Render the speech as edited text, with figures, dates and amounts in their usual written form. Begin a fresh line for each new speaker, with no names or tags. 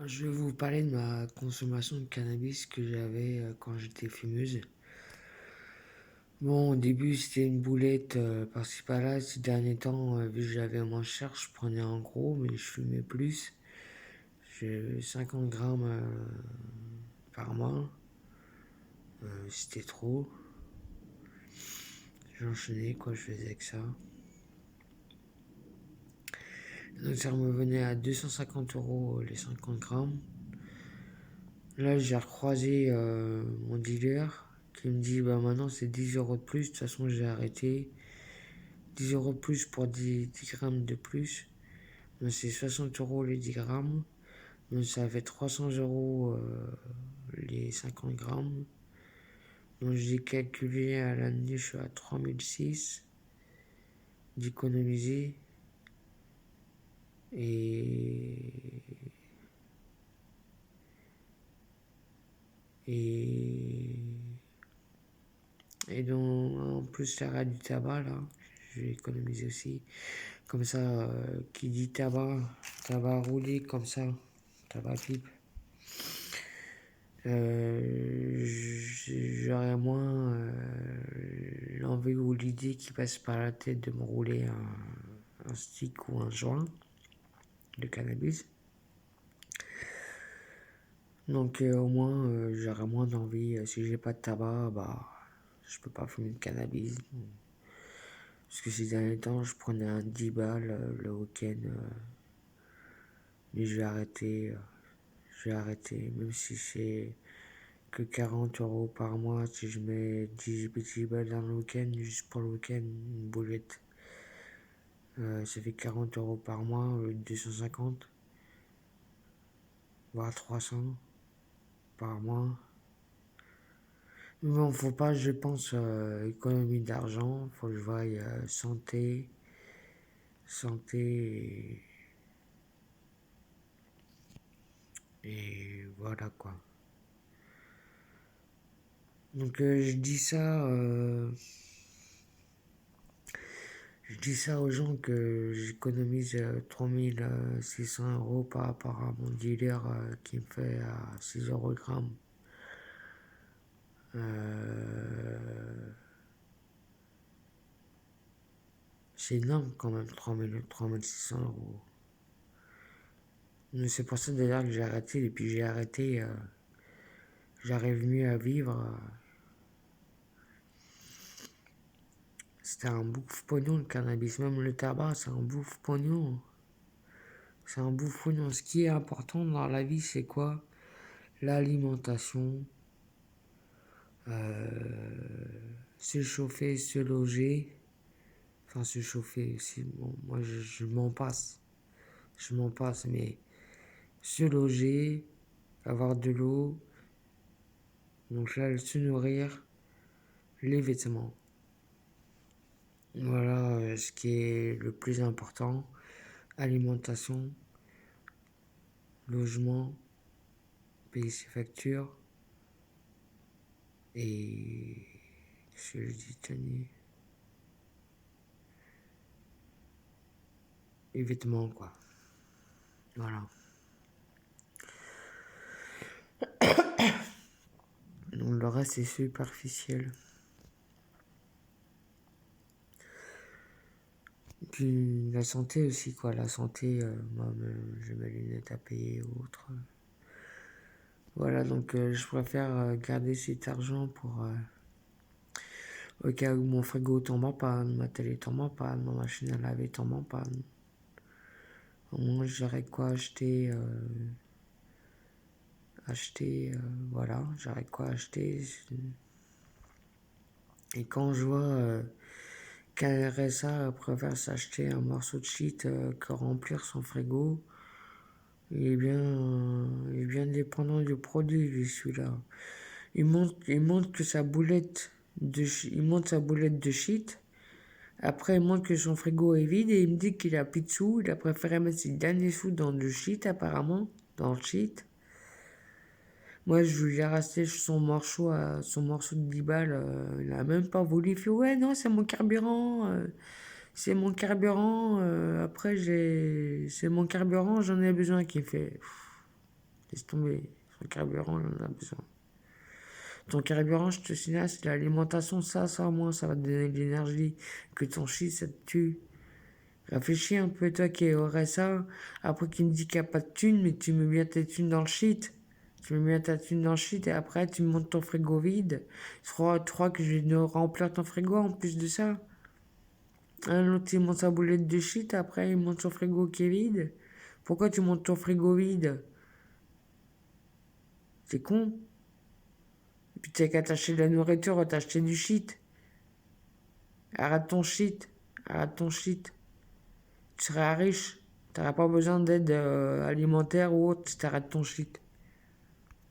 Je vais vous parler de ma consommation de cannabis que j'avais quand j'étais fumeuse. Bon, au début, c'était une boulette par-ci par-là. Ces derniers temps, vu que j'avais moins cher, je prenais en gros, mais je fumais plus. J'ai 50 grammes par mois. C'était trop. J'enchaînais, quoi, je faisais que ça. Donc ça me venait à 250 euros les 50 grammes. Là, j'ai recroisé mon dealer qui me dit bah maintenant c'est 10 euros de plus. De toute façon, j'ai arrêté. 10 euros de plus pour 10 grammes de plus. Donc c'est 60 euros les 10 grammes. Donc ça fait 300 euros les 50 grammes. Donc j'ai calculé à l'année, je suis à 3006 d'économiser. Et, et, et donc en plus l'arrêt du tabac là, je vais économiser aussi. Comme ça, qui dit tabac, tabac roulé comme ça, tabac pipe. J'aurais moins l'envie ou l'idée qui passe par la tête de me rouler un stick ou un joint de cannabis. Donc au moins j'aurais moins d'envie. Si j'ai pas de tabac, bah je peux pas fumer de cannabis. Parce que ces derniers temps, je prenais un 10 balles le week-end. Mais je vais arrêter. Je vais arrêter. Même si c'est que 40 euros par mois si je mets 10 balles dans le week-end, juste pour le week-end, une boulette. Ça fait 40 euros par mois, 250, voire 300 par mois. Mais bon, faut pas, je pense, économie d'argent, faut que je voie santé, santé et voilà quoi. Donc je dis ça aux gens que j'économise 3600 euros par rapport à mon dealer qui me fait à 6 euros le gramme. C'est énorme quand même, 3600 euros. Mais c'est pour ça d'ailleurs que j'ai arrêté. Depuis j'ai arrêté, j'arrive mieux à vivre. C'était un bouffe-pognon le cannabis, même le tabac, c'est un bouffe-pognon. C'est un bouffe-pognon. Ce qui est important dans la vie, c'est quoi? L'alimentation, se chauffer, se loger. Enfin, se chauffer aussi. Bon, moi, je m'en passe. Je m'en passe, mais se loger, avoir de l'eau. Donc là, se nourrir, les vêtements. Voilà ce qui est le plus important. Alimentation, logement, payer ses factures. Et ce que je dis, tenue. Et vêtements, quoi. Voilà. Donc le reste est superficiel. Puis la santé aussi, quoi. La santé, moi, j'ai mes lunettes à payer ou autre. Voilà, donc je préfère garder cet argent pour au cas où mon frigo tombe en panne, ma télé tombe en panne, ma machine à laver tombe en panne. Au moins j'aurais de quoi voilà, j'aurais de quoi acheter. Et quand je vois qu'un RSA préfère s'acheter un morceau de shit que remplir son frigo, il est bien dépendant du produit, lui, celui-là. Il montre que il monte sa boulette de shit. Après, il montre que son frigo est vide et il me dit qu'il a plus de sous. Il a préféré mettre ses derniers sous dans le shit, apparemment, dans le shit. Moi, je lui ai resté son morceau de 10 balles. Il a même pas voulu. Il fait, ouais, non, c'est mon carburant. C'est mon carburant. C'est mon carburant, j'en ai besoin. Qu'il fait. Laisse tomber. Son carburant, il en a besoin. Ton carburant, je te signale, c'est l'alimentation, ça, moi, ça va te donner de l'énergie. Que ton shit, ça te tue. Réfléchis un peu, toi qui aurais ça. Après, qui me dit qu'il n'y a pas de thunes, mais tu mets bien tes thunes dans le shit. Tu mets bien ta thune dans le shit et après, tu montes ton frigo vide. Tu crois que je vais remplir ton frigo en plus de ça? Un autre, il monte sa boulette de shit, après, il monte son frigo qui est vide. Pourquoi tu montes ton frigo vide? C'est con. Et puis, t'as qu'à t'acheter de la nourriture ou t'acheter du shit. Arrête ton shit. Arrête ton shit. Tu seras riche. T'auras pas besoin d'aide alimentaire ou autre si t'arrêtes ton shit.